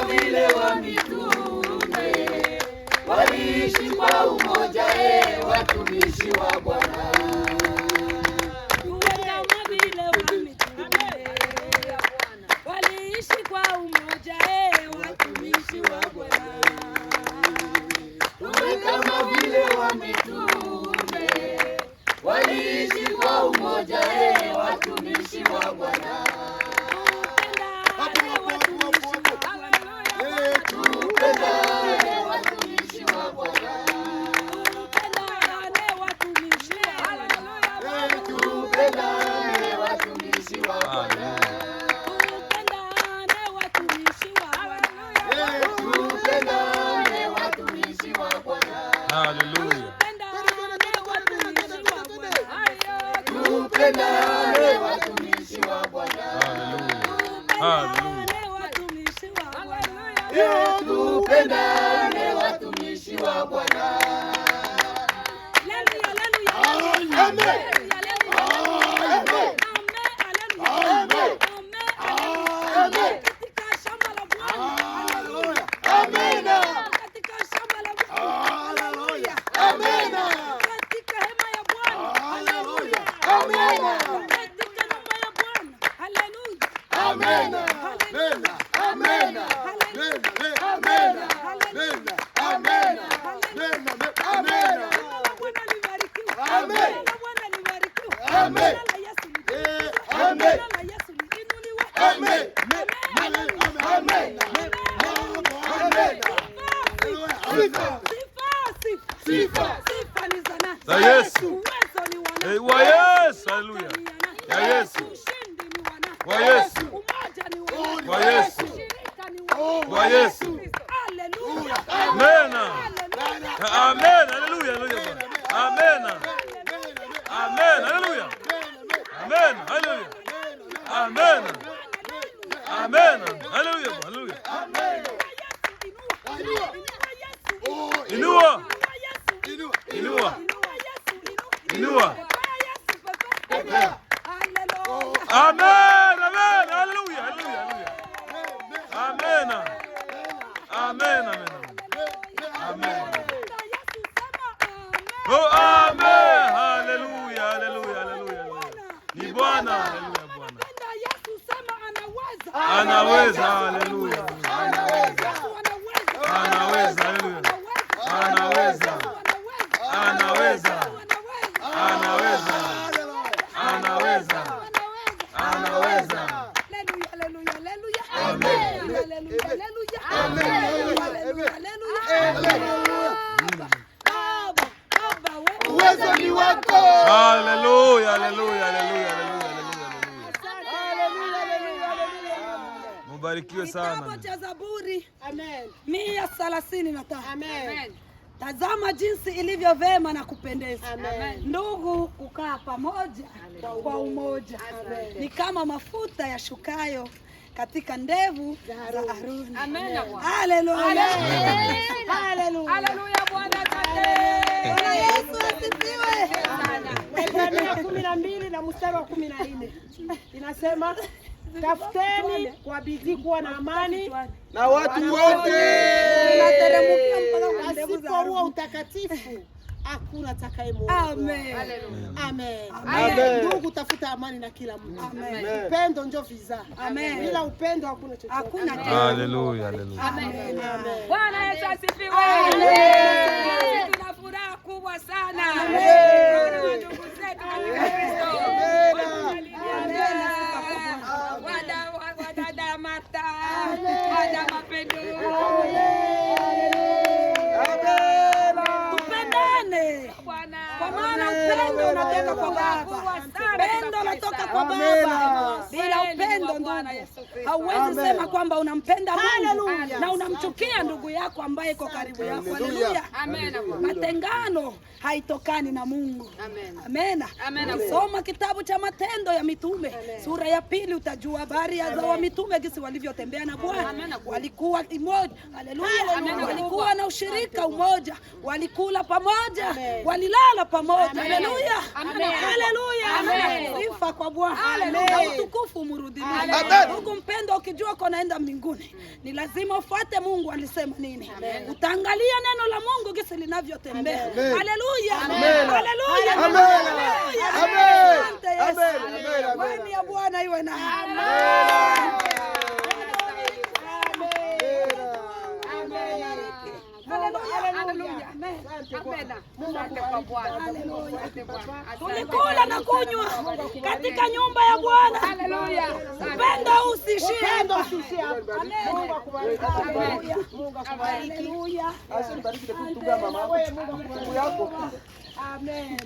vile wa mitume waliishi kwa umoja, watumishi wa Bwana. Tuwe kama vile wa mitume waliishi kwa umoja, watumishi wa Bwana. Tuwe kama vile wa mitume waliishi kwa umoja, watumishi wa Bwana. Tupendane watumishi wa Bwana. Haleluya. Watumishi wa Bwana. Tupendane watumishi wa Bwana. Haleluya. Amen. Mubarikiwe sana. Kitabu cha Zaburi 135. Amen. Tazama jinsi ilivyo vema na kupendeza. Ndugu kukaa pamoja kwa umoja. Ni kama mafuta ya shukayo katika ndevu za Haruni. Amen. Haleluya. Haleluya. Haleluya Bwana asifiwe. Yesu asifiwe. Waebrania 12 na mstari wa 14. Inasema tafuteni kwa bidii kuwa na amani na watu wote. Asipokuwa utakatifu hakuna atakayemuona. Amen. Amen. Amen. Ndugu, tafuta amani na kila mtu. Amen. Upendo ndio vizaa. Amen. Bila upendo hakuna chochote. Hakuna. Haleluya, haleluya. Amen. Bwana Yesu asifiwe. Tuna furaha kubwa sana. Amen. Ndugu zetu katika Kristo. Wadada Mata. Wadada Mapendo. Tupendane. Kwa maana upendo unatoka kwa Baba. Upendo unatoka kwa Baba. Bila upendo ndugu, hauwezi sema kwamba unampenda Mungu na unamchukia ndugu yako ambaye iko karibu yako. Haleluya. Amen. Matengano haitokani na Mungu. Amen. Amen. Soma kitabu cha Matendo ya Mitume sura ya 2, utajua habari za wa mitume jinsi walivyotembea na Bwana. Walikuwa umoja. Haleluya. Walikuwa na ushirika umoja, walikula pamoja, walilala pamoja. Haleluya. Haleluya. Sifa kwa Bwana. Utukufu umrudie. Mungu. mpendo, ukijua uko naenda mbinguni, ni lazima ufuate Mungu alisema nini. Utaangalia neno la Mungu gisi linavyotembea. Haleluya. Haleluya. Asante Yesu. Kwani ya Bwana iwe na tulikula na kunywa katika nyumba ya Bwana. Upendo usishie. Mungu akubariki. Mungu akubariki. Asibariki kutunga mama yako. Amen.